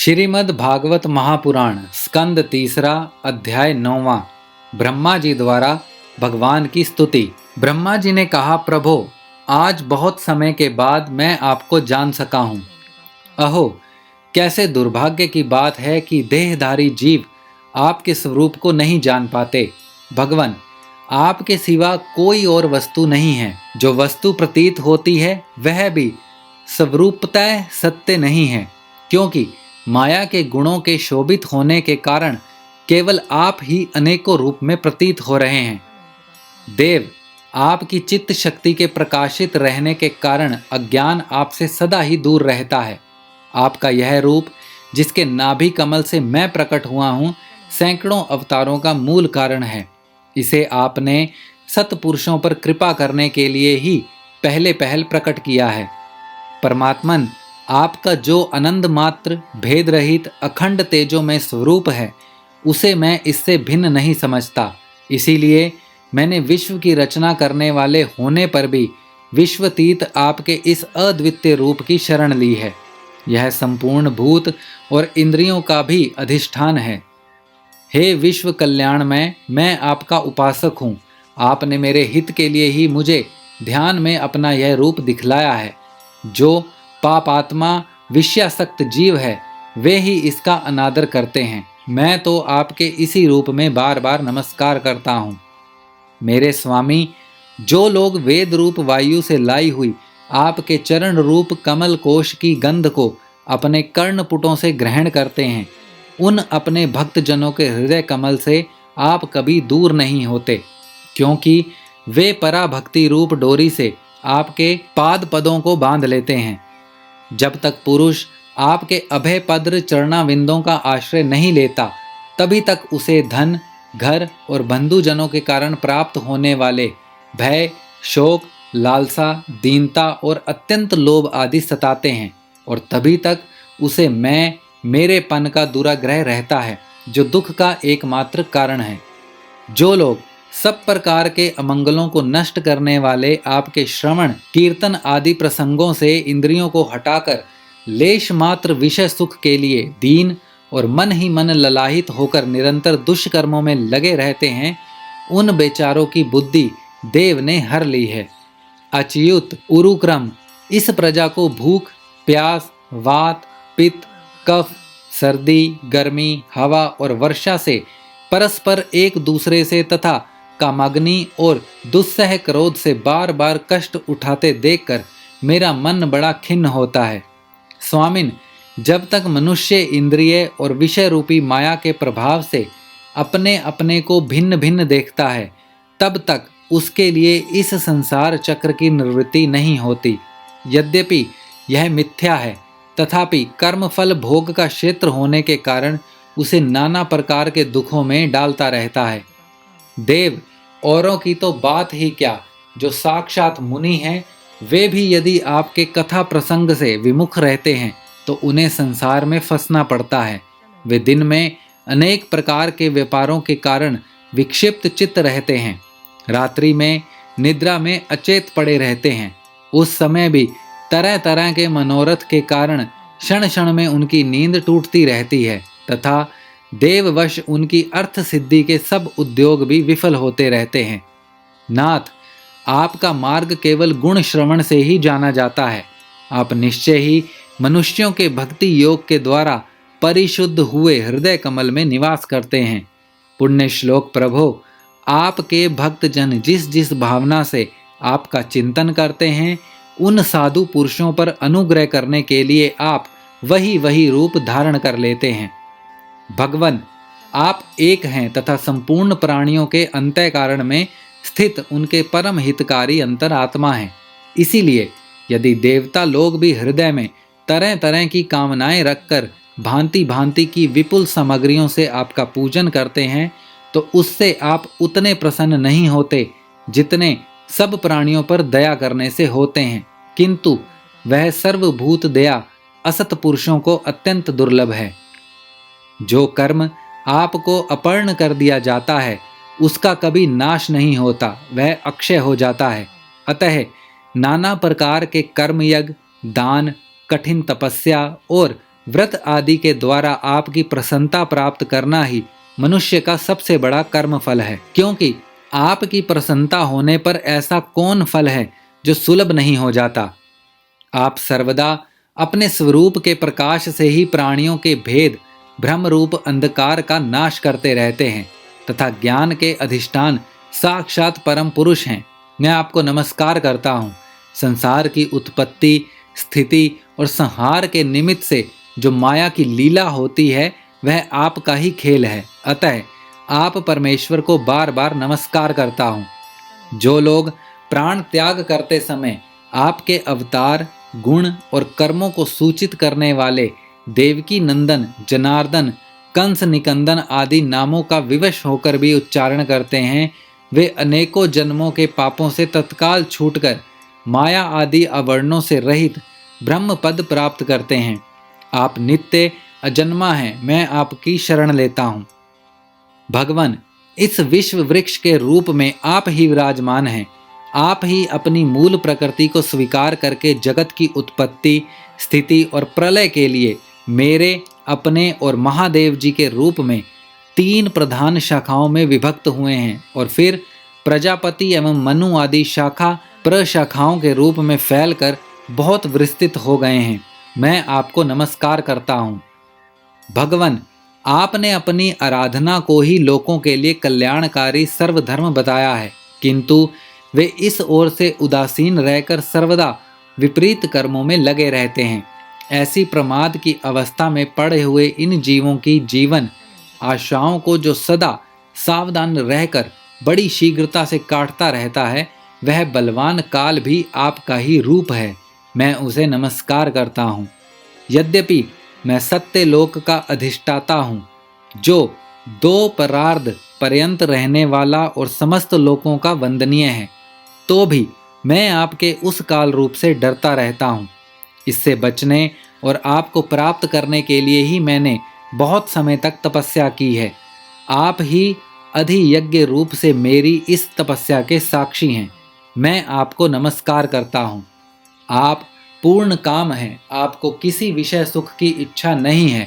श्रीमद् भागवत महापुराण स्कंद तीसरा अध्याय 9वां। ब्रह्मा जी द्वारा भगवान की स्तुति। ब्रह्मा जी ने कहा, प्रभो, आज बहुत समय के बाद मैं आपको जान सका हूँ। अहो, कैसे दुर्भाग्य की बात है कि देहधारी जीव आपके स्वरूप को नहीं जान पाते। भगवान, आपके सिवा कोई और वस्तु नहीं है। जो वस्तु प्रतीत होती है वह भी स्वरूपतः सत्य नहीं है, क्योंकि माया के गुणों के शोभित होने के कारण केवल आप ही अनेकों रूप में प्रतीत हो रहे हैं। देव, आपकी चित्त शक्ति के प्रकाशित रहने के कारण अज्ञान आपसे सदा ही दूर रहता है। आपका यह रूप, जिसके नाभि कमल से मैं प्रकट हुआ हूँ, सैकड़ों अवतारों का मूल कारण है। इसे आपने सत्पुरुषों पर कृपा करने के लिए ही पहले पहल प्रकट किया है। परमात्मन, आपका जो आनंद मात्र भेद रहित अखंड तेजोमय स्वरूप है, उसे मैं इससे भिन्न नहीं समझता। इसीलिए मैंने विश्व की रचना करने वाले होने पर भी विश्वतीत आपके इस अद्वितीय रूप की शरण ली है। यह संपूर्ण भूत और इंद्रियों का भी अधिष्ठान है। हे विश्व कल्याणमय, मैं आपका उपासक हूँ। आपने मेरे हित के लिए ही मुझे ध्यान में अपना यह रूप दिखलाया है। जो पापात्मा विषयासक्त जीव है, वे ही इसका अनादर करते हैं। मैं तो आपके इसी रूप में बार बार नमस्कार करता हूँ। मेरे स्वामी, जो लोग वेद रूप वायु से लाई हुई आपके चरण रूप कमल कोश की गंध को अपने कर्णपुटों से ग्रहण करते हैं, उन अपने भक्तजनों के हृदय कमल से आप कभी दूर नहीं होते, क्योंकि वे पराभक्ति रूप डोरी से आपके पाद पदों को बांध लेते हैं। जब तक पुरुष आपके अभय पद्र चरणाविंदों का आश्रय नहीं लेता, तभी तक उसे धन, घर और बंधुजनों के कारण प्राप्त होने वाले भय, शोक, लालसा, दीनता और अत्यंत लोभ आदि सताते हैं, और तभी तक उसे मैं, मेरेपन का दुराग्रह रहता है, जो दुख का एकमात्र कारण है। जो लोग सब प्रकार के अमंगलों को नष्ट करने वाले आपके श्रवण, कीर्तन आदि प्रसंगों से इंद्रियों को हटाकर लेश मात्र विषय सुख के लिए दीन और मन ही मन ललाहित होकर निरंतर दुष्कर्मों में लगे रहते हैं, उन बेचारों की बुद्धि देव ने हर ली है। अच्युत उरुक्रम, इस प्रजा को भूख, प्यास, वात, पित्त, कफ, सर्दी, गर्मी, हवा और वर्षा से परस्पर एक दूसरे से तथा कामाग्नि और दुस्सह क्रोध से बार बार कष्ट उठाते देखकर मेरा मन बड़ा खिन्न होता है। स्वामिन, जब तक मनुष्य इंद्रिय और विषय रूपी माया के प्रभाव से अपने अपने को भिन्न भिन्न देखता है, तब तक उसके लिए इस संसार चक्र की निवृत्ति नहीं होती। यद्यपि यह मिथ्या है, तथापि कर्मफल भोग का क्षेत्र होने के कारण उसे नाना प्रकार के दुखों में डालता रहता है। देव, औरों की तो बात ही क्या, जो साक्षात मुनि हैं, वे भी यदि आपके कथा प्रसंग से विमुख रहते हैं तो उन्हें संसार में फंसना पड़ता है। वे दिन में अनेक प्रकार के व्यापारों के कारण विक्षिप्त चित्त रहते हैं, रात्रि में निद्रा में अचेत पड़े रहते हैं। उस समय भी तरह तरह के मनोरथ के कारण क्षण क्षण में उनकी नींद टूटती रहती है, तथा देववश उनकी अर्थ सिद्धि के सब उद्योग भी विफल होते रहते हैं। नाथ, आपका मार्ग केवल गुण श्रवण से ही जाना जाता है। आप निश्चय ही मनुष्यों के भक्ति योग के द्वारा परिशुद्ध हुए हृदय कमल में निवास करते हैं। पुण्य श्लोक प्रभो, आपके भक्तजन जिस जिस भावना से आपका चिंतन करते हैं, उन साधु पुरुषों पर अनुग्रह करने के लिए आप वही वही रूप धारण कर लेते हैं। भगवन, आप एक हैं तथा संपूर्ण प्राणियों के अंतः कारण में स्थित उनके परम हितकारी अंतरात्मा हैं। इसीलिए यदि देवता लोग भी हृदय में तरह तरह की कामनाएं रखकर भांति भांति की विपुल सामग्रियों से आपका पूजन करते हैं, तो उससे आप उतने प्रसन्न नहीं होते जितने सब प्राणियों पर दया करने से होते हैं, किंतु वह सर्वभूत दया असत पुरुषों को अत्यंत दुर्लभ है। जो कर्म आपको अपर्ण कर दिया जाता है, उसका कभी नाश नहीं होता, वह अक्षय हो जाता है। अतः नाना प्रकार के कर्मयज्ञ, दान, कठिन तपस्या और व्रत आदि के द्वारा आपकी प्रसन्नता प्राप्त करना ही मनुष्य का सबसे बड़ा कर्म फल है, क्योंकि आपकी प्रसन्नता होने पर ऐसा कौन फल है जो सुलभ नहीं हो जाता। आप सर्वदा अपने स्वरूप के प्रकाश से ही प्राणियों के भेद भ्रम रूप अंधकार का नाश करते रहते हैं तथा ज्ञान के अधिष्ठान साक्षात परम पुरुष हैं। मैं आपको नमस्कार करता हूँ। संसार की उत्पत्ति, स्थिति और संहार के निमित्त से जो माया की लीला होती है वह आपका ही खेल है। अतः आप परमेश्वर को बार बार नमस्कार करता हूँ। जो लोग प्राण त्याग करते समय आपके अवतार, गुण और कर्मों को सूचित करने वाले देवकी नंदन, जनार्दन, कंस निकंदन आदि नामों का विवश होकर भी उच्चारण करते हैं, वे अनेकों जन्मों के पापों से तत्काल छूटकर माया आदि आवरणों से रहित ब्रह्म पद प्राप्त करते हैं। आप नित्य अजन्मा हैं, मैं आपकी शरण लेता हूँ। भगवान, इस विश्व वृक्ष के रूप में आप ही विराजमान हैं। आप ही अपनी मूल प्रकृति को स्वीकार करके जगत की उत्पत्ति, स्थिति और प्रलय के लिए मेरे, अपने और महादेव जी के रूप में 3 प्रधान शाखाओं में विभक्त हुए हैं और फिर प्रजापति एवं मनु आदि शाखा प्रशाखाओं के रूप में फैलकर बहुत विस्तृत हो गए हैं। मैं आपको नमस्कार करता हूँ। भगवान, आपने अपनी आराधना को ही लोगों के लिए कल्याणकारी सर्वधर्म बताया है, किंतु वे इस ओर से उदासीन रहकर सर्वदा विपरीत कर्मों में लगे रहते हैं। ऐसी प्रमाद की अवस्था में पड़े हुए इन जीवों की जीवन आशाओं को जो सदा सावधान रहकर बड़ी शीघ्रता से काटता रहता है, वह बलवान काल भी आपका ही रूप है। मैं उसे नमस्कार करता हूँ। यद्यपि मैं सत्य लोक का अधिष्ठाता हूँ, जो 2 परार्ध पर्यंत रहने वाला और समस्त लोकों का वंदनीय है, तो भी मैं आपके उस काल रूप से डरता रहता हूँ। इससे बचने और आपको प्राप्त करने के लिए ही मैंने बहुत समय तक तपस्या की है। आप ही अधियज्ञ रूप से मेरी इस तपस्या के साक्षी हैं। मैं आपको नमस्कार करता हूँ। आप पूर्ण काम हैं, आपको किसी विषय सुख की इच्छा नहीं है,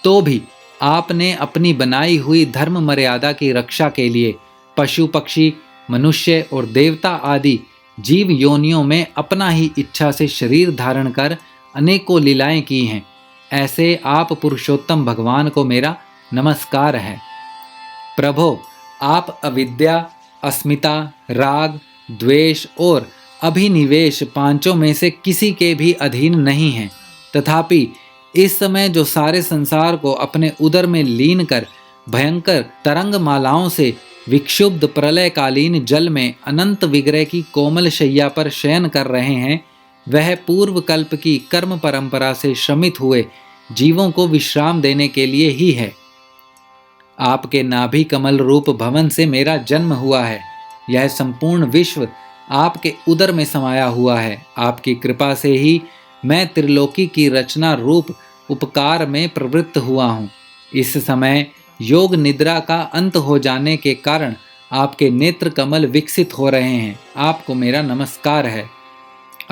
तो भी आपने अपनी बनाई हुई धर्म मर्यादा की रक्षा के लिए पशु पक्षी, मनुष्य और देवता आदि जीव योनियों में अपना ही इच्छा से शरीर धारण कर अनेकों लीलाएं की हैं। ऐसे आप पुरुषोत्तम भगवान को मेरा नमस्कार है। प्रभो, आप अविद्या, अस्मिता, राग, द्वेष और अभिनिवेश 5 में से किसी के भी अधीन नहीं हैं। तथापि इस समय जो सारे संसार को अपने उदर में लीन कर भयंकर तरंग मालाओं से विक्षुब्ध प्रलयकालीन जल में अनंत विग्रह की कोमल शैया पर शयन कर रहे हैं, वह पूर्व कल्प की कर्म परंपरा से श्रमित हुए जीवों को विश्राम देने के लिए ही है। आपके नाभि कमल रूप भवन से मेरा जन्म हुआ है। यह संपूर्ण विश्व आपके उदर में समाया हुआ है। आपकी कृपा से ही मैं त्रिलोकी की रचना रूप उपकार में प्रवृत्त हुआ हूँ। इस समय योग निद्रा का अंत हो जाने के कारण आपके नेत्र कमल विकसित हो रहे हैं। आपको मेरा नमस्कार है।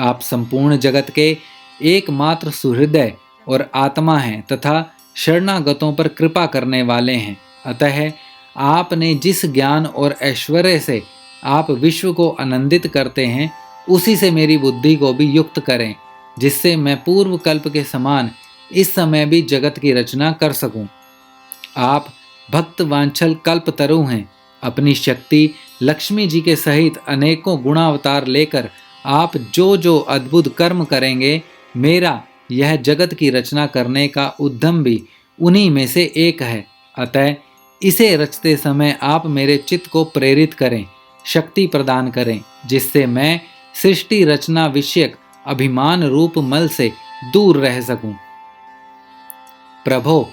आप संपूर्ण जगत के एकमात्र सुहृदय और आत्मा हैं तथा शरणागतों पर कृपा करने वाले हैं। अतः आपने जिस ज्ञान और ऐश्वर्य से आप विश्व को आनंदित करते हैं, उसी से मेरी बुद्धि को भी युक्त करें, जिससे मैं पूर्व कल्प के समान इस समय भी जगत की रचना कर सकूं। आप भक्त वांछल कल्प तरु हैं। अपनी शक्ति लक्ष्मी जी के सहित अनेकों गुणावतार लेकर आप जो जो अद्भुत कर्म करेंगे, मेरा यह जगत की रचना करने का उद्यम भी उन्हीं में से एक है। अतः इसे रचते समय आप मेरे चित्त को प्रेरित करें, शक्ति प्रदान करें, जिससे मैं सृष्टि रचना विषयक अभिमान रूप मल से दूर रह सकूं। प्रभो,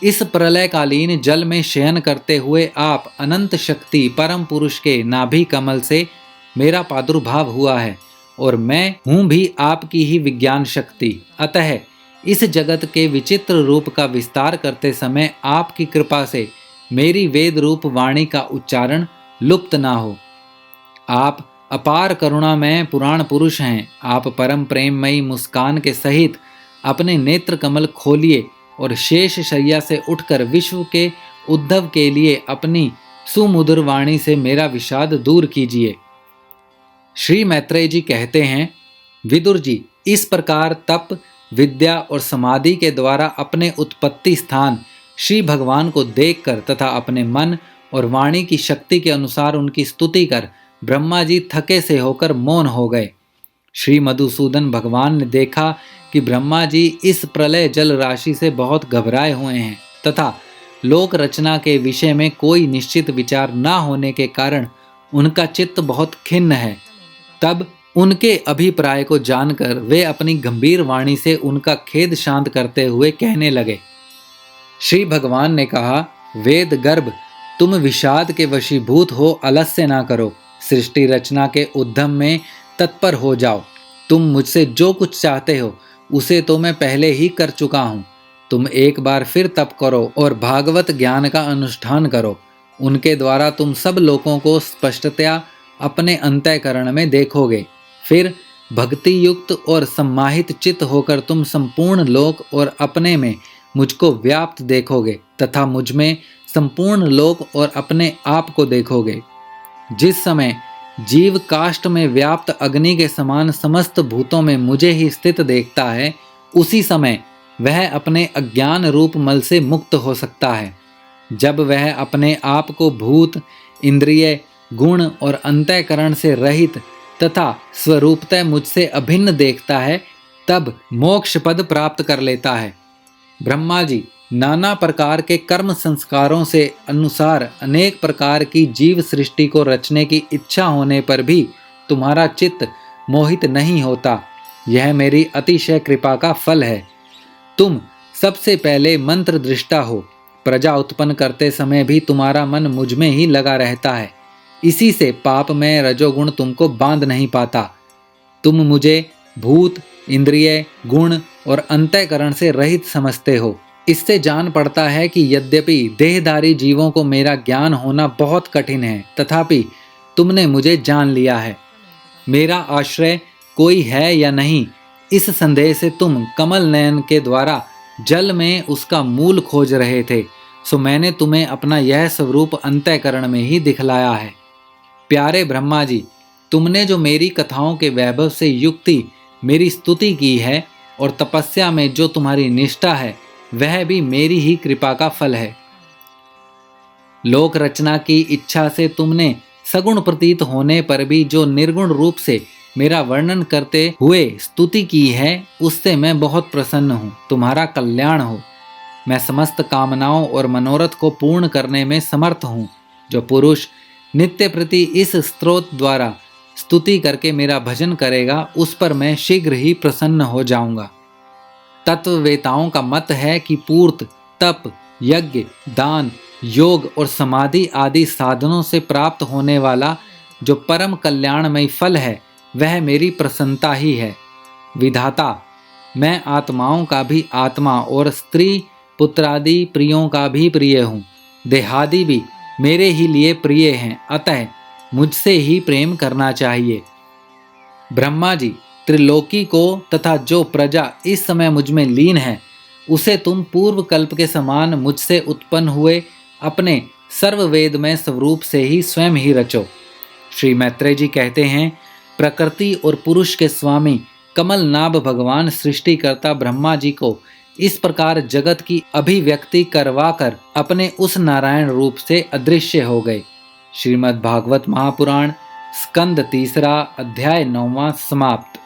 इस प्रलयकालीन जल में शयन करते हुए आप अनंत शक्ति परम पुरुष के नाभि कमल से मेरा प्रादुर्भाव हुआ है और मैं हूँ भी आपकी ही विज्ञान शक्ति। अतः इस जगत के विचित्र रूप का विस्तार करते समय आपकी कृपा से मेरी वेद रूप वाणी का उच्चारण लुप्त ना हो। आप अपार करुणा में पुराण पुरुष हैं। आप परम प्रेममयी मुस्कान के सहित अपने नेत्र कमल खोलिए और शेष शैया से उठकर विश्व के उद्धव के लिए अपनी सुमधुर वाणी से मेरा विषाद दूर कीजिए। श्री मैत्रेय जी कहते हैं, विदुर जी, इस प्रकार तप, विद्या और समाधि के द्वारा अपने उत्पत्ति स्थान श्री भगवान को देखकर तथा अपने मन और वाणी की शक्ति के अनुसार उनकी स्तुति कर ब्रह्मा जी थके से होकर मौन हो गए। श्री मधुसूदन भगवान ने देखा कि ब्रह्मा जी इस प्रलय जल राशि से बहुत घबराए हुए हैं तथा लोक रचना के विषय में कोई निश्चित विचार न होने के कारण उनका चित्त बहुत खिन्न है। तब उनके अभिप्राय को जानकर वे अपनी गंभीर वाणी से उनका खेद शांत करते हुए कहने लगे। श्री भगवान ने कहा, वेद गर्भ, तुम विषाद के वशीभूत हो, आलस्य ना करो, सृष्टि रचना के उद्यम में तत्पर हो जाओ। तुम मुझसे जो कुछ चाहते हो उसे तो मैं पहले ही कर चुका हूँ। तुम एक बार फिर तप करो और भागवत ज्ञान का अनुष्ठान करो। उनके द्वारा तुम सब लोगों को स्पष्टतया अपने अंतःकरण में देखोगे। फिर भक्ति युक्त और सम्माहित चित्त होकर तुम संपूर्ण लोक और अपने में मुझको व्याप्त देखोगे तथा मुझ में संपूर्ण लोक और अपने आप को देखोगे। जिस समय जीव काष्ठ में व्याप्त अग्नि के समान समस्त भूतों में मुझे ही स्थित देखता है, उसी समय वह अपने अज्ञान रूप मल से मुक्त हो सकता है। जब वह अपने आप को भूत, इंद्रिय, गुण और अंतःकरण से रहित तथा स्वरूपतः मुझसे अभिन्न देखता है, तब मोक्ष पद प्राप्त कर लेता है। ब्रह्मा जी, नाना प्रकार के कर्म संस्कारों से अनुसार अनेक प्रकार की जीव सृष्टि को रचने की इच्छा होने पर भी तुम्हारा चित्त मोहित नहीं होता। यह मेरी अतिशय कृपा का फल है। तुम सबसे पहले मंत्र दृष्टा हो। प्रजा उत्पन्न करते समय भी तुम्हारा मन मुझ में ही लगा रहता है। इसी से पाप में रजोगुण तुमको बांध नहीं पाता। तुम मुझे भूत, इंद्रिय, गुण और अंतःकरण से रहित समझते हो। इससे जान पड़ता है कि यद्यपि देहधारी जीवों को मेरा ज्ञान होना बहुत कठिन है, तथापि तुमने मुझे जान लिया है। मेरा आश्रय कोई है या नहीं, इस संदेह से तुम कमल नयन के द्वारा जल में उसका मूल खोज रहे थे, सो मैंने तुम्हें अपना यह स्वरूप अंतःकरण में ही दिखलाया है। प्यारे ब्रह्मा जी, तुमने जो मेरी कथाओं के वैभव से युक्ति मेरी स्तुति की है और तपस्या में जो तुम्हारी निष्ठा है, वह भी मेरी ही कृपा का फल है। लोक रचना की इच्छा से तुमने सगुण प्रतीत होने पर भी जो निर्गुण रूप से मेरा वर्णन करते हुए स्तुति की है, उससे मैं बहुत प्रसन्न हूँ। तुम्हारा कल्याण हो। मैं समस्त कामनाओं और मनोरथ को पूर्ण करने में समर्थ हूँ। जो पुरुष नित्य प्रति इस स्तोत्र द्वारा स्तुति करके मेरा भजन करेगा, उस पर मैं शीघ्र ही प्रसन्न हो जाऊंगा। तत्ववेताओं का मत है कि पूर्त, तप, यज्ञ, दान, योग और समाधि आदि साधनों से प्राप्त होने वाला जो परम कल्याणमय फल है, वह मेरी प्रसन्नता ही है। विधाता, मैं आत्माओं का भी आत्मा और स्त्री पुत्रादि प्रियों का भी प्रिय हूँ। देहादि भी मेरे ही लिए प्रिय हैं, अतः मुझसे ही प्रेम करना चाहिए। ब्रह्मा जी, त्रिलोकी को तथा जो प्रजा इस समय मुझ में लीन है, उसे तुम पूर्व कल्प के समान मुझसे उत्पन्न हुए अपने सर्ववेदमय स्वरूप से ही स्वयं ही रचो। श्री मैत्रेय जी कहते हैं, प्रकृति और पुरुष के स्वामी कमलनाभ भगवान सृष्टिकर्ता ब्रह्मा जी को इस प्रकार जगत की अभिव्यक्ति करवा कर अपने उस नारायण रूप से अदृश्य हो गए। श्रीमद् भागवत महापुराण स्कंद 3 अध्याय 9 समाप्त।